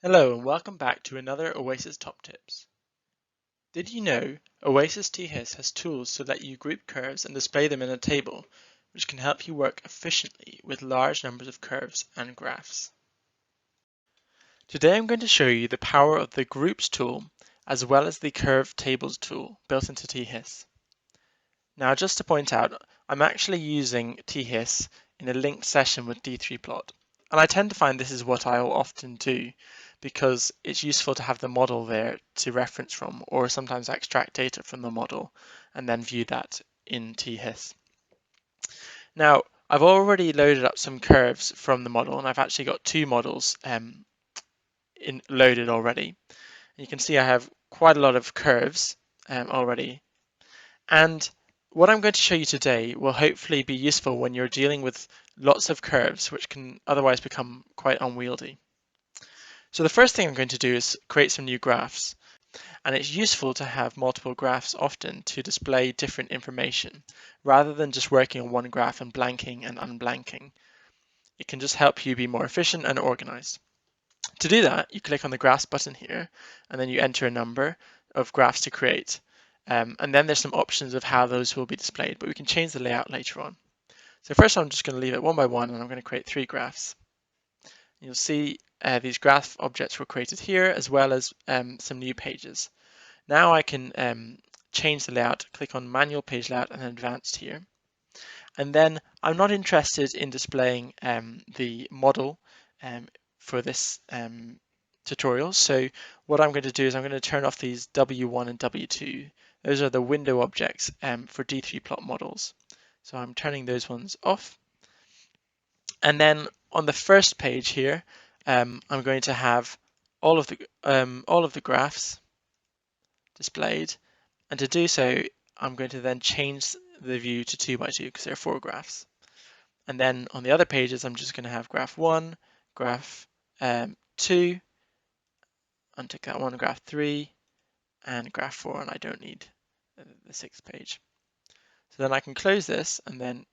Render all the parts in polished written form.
Hello and welcome back to another Oasys Top Tips. Did you know Oasys T has tools to let you group curves and display them in a table, which can help you work efficiently with large numbers of curves and graphs. Today I'm going to show you the power of the Groups tool as well as the Curve Tables tool built into THIS. Now just to point out, I'm actually using THIS in a linked session with D3plot. And I tend to find this is what I'll often do because it's useful to have the model there to reference from, or sometimes I extract data from the model and then view that in THIS. Now, I've already loaded up some curves from the model, and I've actually got two models loaded already. And you can see I have quite a lot of curves already. And what I'm going to show you today will hopefully be useful when you're dealing with lots of curves, which can otherwise become quite unwieldy. So the first thing I'm going to do is create some new graphs. And it's useful to have multiple graphs often to display different information, rather than just working on one graph and blanking and unblanking. It can just help you be more efficient and organized. To do that, you click on the graphs button here, and then you enter a number of graphs to create. And then there's some options of how those will be displayed, but we can change the layout later on. So first I'm just going to leave it one by one, and I'm going to create 3 graphs. You'll see these graph objects were created here, as well as some new pages. Now I can change the layout, click on Manual Page Layout and Advanced here. And then I'm not interested in displaying the model for this tutorial. So what I'm going to do is I'm going to turn off these W1 and W2. Those are the window objects for D3plot models. So I'm turning those ones off. And then on the first page here, I'm going to have all of the graphs displayed. And to do so, I'm going to then change the view to 2 by 2 because there are 4 graphs. And then on the other pages, I'm just going to have graph 1, graph 2, untick that one, graph 3, and graph 4, and I don't need the 6th page. So then I can close this and then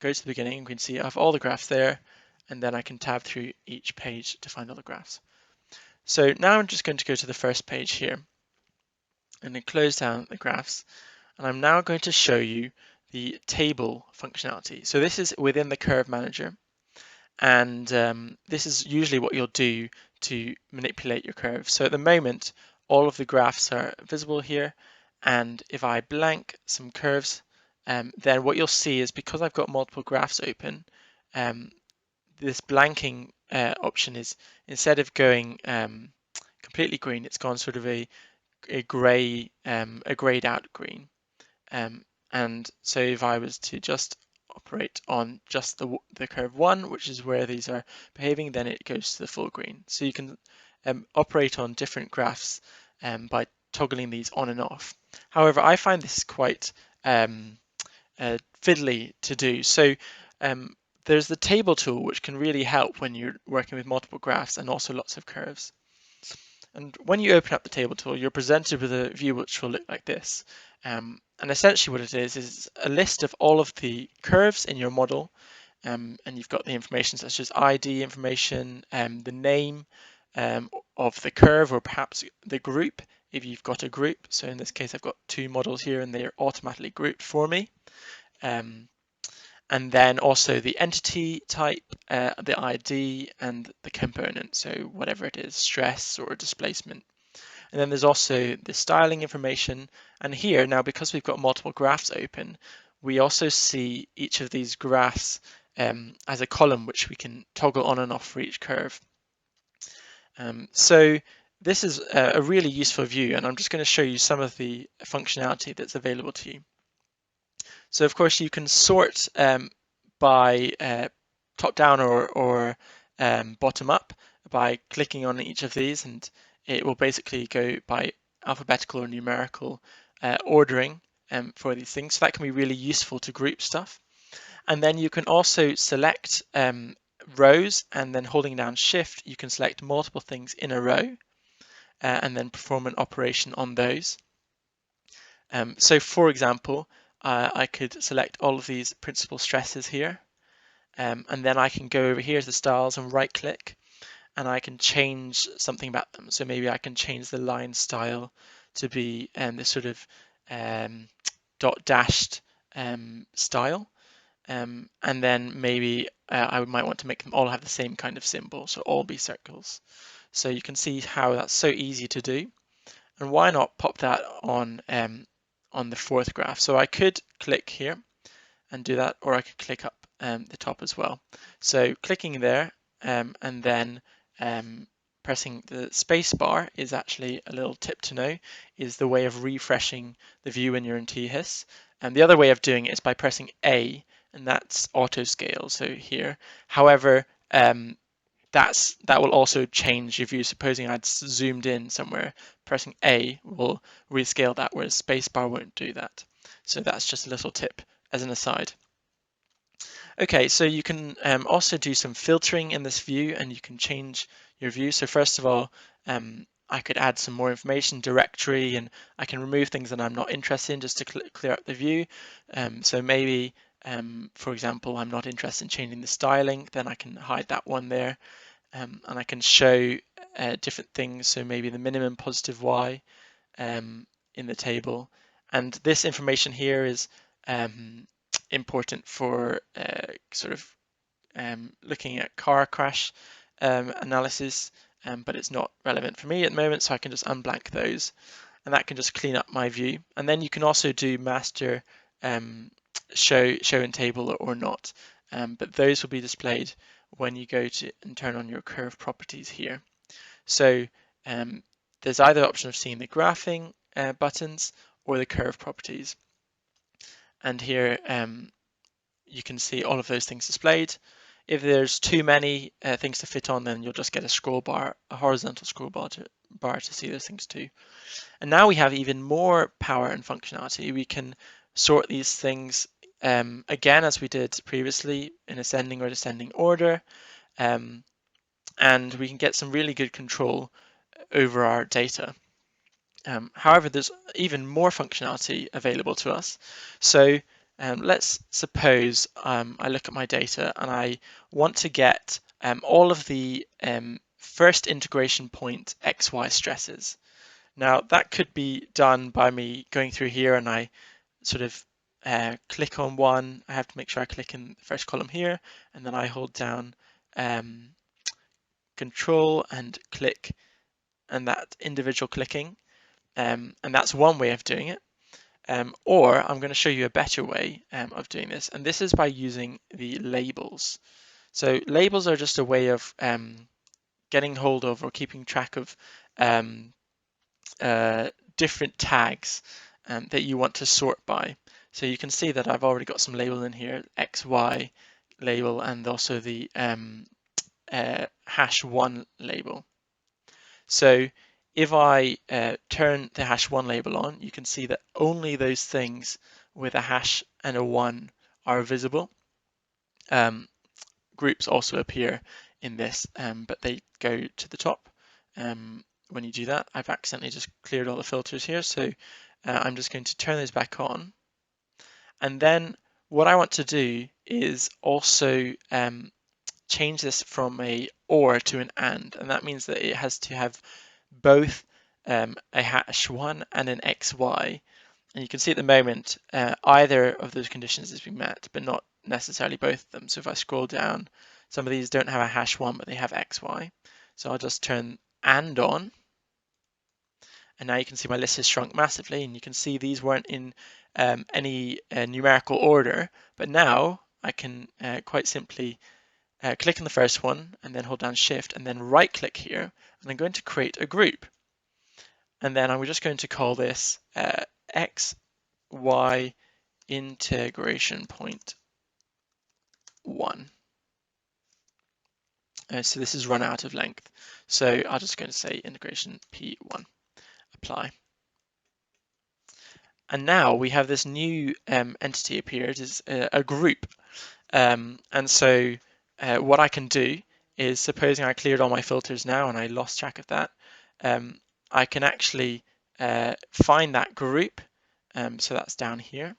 go to the beginning. You can see I have all the graphs there, and then I can tab through each page to find all the graphs. So now I'm just going to go to the first page here and then close down the graphs. And I'm now going to show you the table functionality. So this is within the Curve Manager, and this is usually what you'll do to manipulate your curves. So at the moment, all of the graphs are visible here, and if I blank some curves, then what you'll see is because I've got multiple graphs open, this blanking option is, instead of going completely green, it's gone sort of a grayed out green. And so if I was to just operate on just the curve 1, which is where these are behaving, then it goes to the full green. So you can operate on different graphs by toggling these on and off. However, I find this quite fiddly to do. So there's the table tool, which can really help when you're working with multiple graphs and also lots of curves. And when you open up the table tool, you're presented with a view which will look like this. And essentially what it is a list of all of the curves in your model. And you've got the information such as ID information, the name of the curve, or perhaps the group if you've got a group. So in this case, I've got 2 models here and they're automatically grouped for me. And then also the entity type, the ID, and the component, so whatever it is, stress or displacement. And then there's also the styling information. And here, now because we've got multiple graphs open, we also see each of these graphs as a column which we can toggle on and off for each curve. So this is a really useful view, and I'm just going to show you some of the functionality that's available to you. So of course you can sort by top down or bottom up by clicking on each of these, and it will basically go by alphabetical or numerical ordering for these things. So that can be really useful to group stuff. And then you can also select rows, and then holding down Shift, you can select multiple things in a row and then perform an operation on those. So for example, I could select all of these principal stresses here, and then I can go over here to the styles and right click, and I can change something about them. So maybe I can change the line style to be this sort of dot dashed style. And then maybe I might want to make them all have the same kind of symbol, so all be circles. So you can see how that's so easy to do. And why not pop that on the fourth graph? So I could click here and do that, or I could click up the top as well. So clicking there and then pressing the space bar is actually a little tip to know, is the way of refreshing the view when you're in THIS. And the other way of doing it is by pressing A, and that's auto scale, so here. However, that will also change your view. Supposing I'd zoomed in somewhere, pressing A will rescale that, whereas spacebar won't do that. So that's just a little tip as an aside. Okay, so you can also do some filtering in this view, and you can change your view. So first of all, I could add some more information, directory, and I can remove things that I'm not interested in just to clear up the view. So maybe, for example, I'm not interested in changing the styling, then I can hide that one there. And I can show different things, so maybe the minimum positive y in the table. And this information here is important for sort of looking at car crash analysis, but it's not relevant for me at the moment, so I can just unblank those, and that can just clean up my view. And then you can also do master show in table or not, but those will be displayed when you go to and turn on your curve properties here. So there's either option of seeing the graphing buttons or the curve properties. And here you can see all of those things displayed. If there's too many things to fit on, then you'll just get a scroll bar, a horizontal scroll bar to see those things too. And now we have even more power and functionality. We can sort these things again, as we did previously, in ascending or descending order. And we can get some really good control over our data. However, there's even more functionality available to us. So let's suppose I look at my data and I want to get all of the first integration point XY stresses. Now that could be done by me going through here and I sort of click on one. I have to make sure I click in the first column here, and then I hold down Control and click, and that individual clicking. And that's one way of doing it. Or I'm going to show you a better way of doing this, and this is by using the labels. So labels are just a way of getting hold of or keeping track of different tags that you want to sort by. So you can see that I've already got some label in here, XY label, and also the #1 label. So if I turn the #1 label on, you can see that only those things with a hash and a 1 are visible. Groups also appear in this, but they go to the top. When you do that, I've accidentally just cleared all the filters here, so I'm just going to turn those back on. And then what I want to do is also change this from a or to an and that means that it has to have both a #1 and an XY. And you can see at the moment either of those conditions has been met, but not necessarily both of them. So if I scroll down, some of these don't have a #1, but they have XY. So I'll just turn and on. And now you can see my list has shrunk massively, and you can see these weren't in any numerical order, but now I can quite simply click on the first one and then hold down Shift and then right click here, and I'm going to create a group. And then I'm just going to call this XY integration point 1. So this is run out of length. So I'm just going to say integration P1, apply. And now we have this new entity appeared as a group. And so what I can do is, supposing I cleared all my filters now and I lost track of that, I can actually find that group. So that's down here.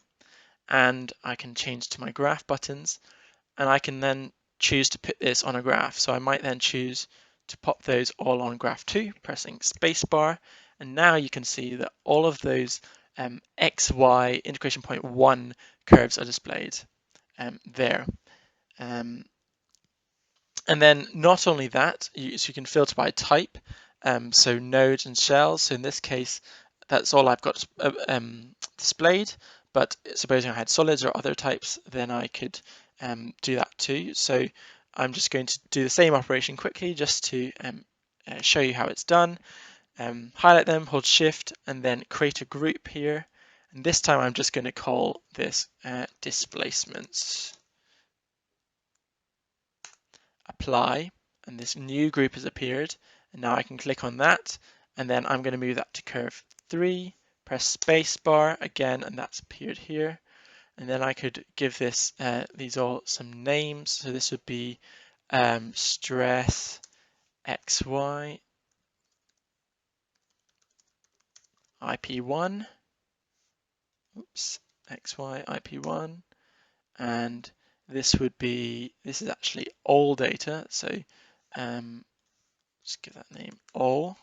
And I can change to my graph buttons, and I can then choose to put this on a graph. So I might then choose to pop those all on graph 2, pressing spacebar, and now you can see that all of those XY integration point 1 curves are displayed there. And then not only that, so you can filter by type, so nodes and shells. So in this case, that's all I've got displayed. But supposing I had solids or other types, then I could do that too. So I'm just going to do the same operation quickly just to show you how it's done. Highlight them, hold shift, and then create a group here. And this time I'm just going to call this displacements. Apply, and this new group has appeared, and now I can click on that, and then I'm going to move that to curve 3, press space bar again, and that's appeared here. And then I could give this these all some names. So this would be stress XY IP1, oops, XY IP1, and this would be, this is actually all data, so just give that name all.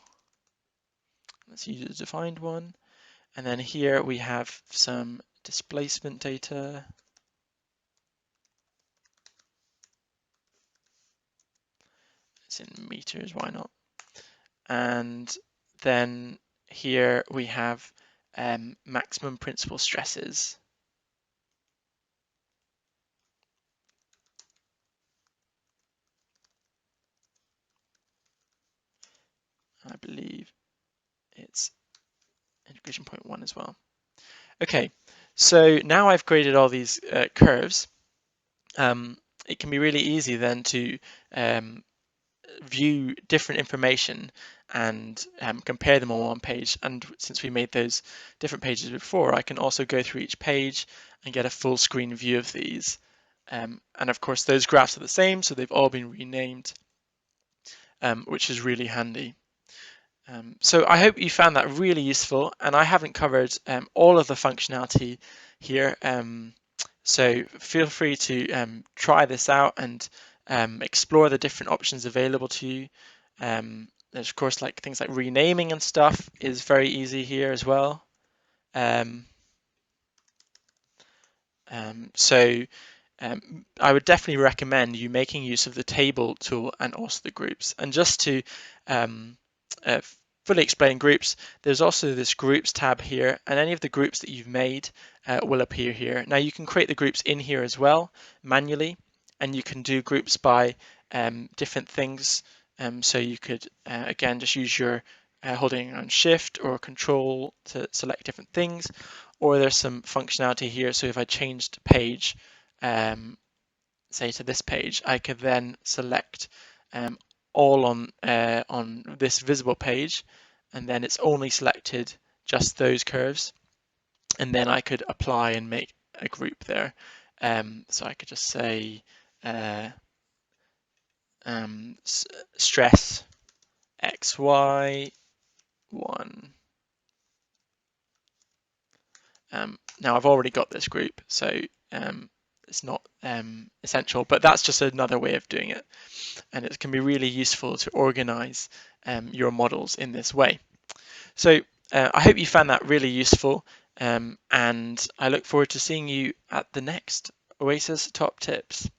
Let's use a defined one. And then here we have some displacement data. It's in meters, why not? And then here we have maximum principal stresses. I believe it's integration point 1 as well. Okay, so now I've created all these curves. It can be really easy then to view different information and compare them on one page. And since we made those different pages before, I can also go through each page and get a full screen view of these. And of course, those graphs are the same, so they've all been renamed, which is really handy. So I hope you found that really useful, and I haven't covered all of the functionality here. So feel free to try this out and explore the different options available to you. There's of course like things like renaming and stuff is very easy here as well. So I would definitely recommend you making use of the table tool and also the groups. And just to uh, fully explain groups, there's also this groups tab here, and any of the groups that you've made will appear here. Now you can create the groups in here as well manually, and you can do groups by different things. So you could again just use your holding on shift or control to select different things, or there's some functionality here. So if I changed page, say to this page, I could then select all on this visible page, and then it's only selected just those curves, and then I could apply and make a group there. So I could just say stress XY1. Now I've already got this group, so it's not essential, but that's just another way of doing it. And it can be really useful to organize your models in this way. So I hope you found that really useful, and I look forward to seeing you at the next Oasys Top Tips.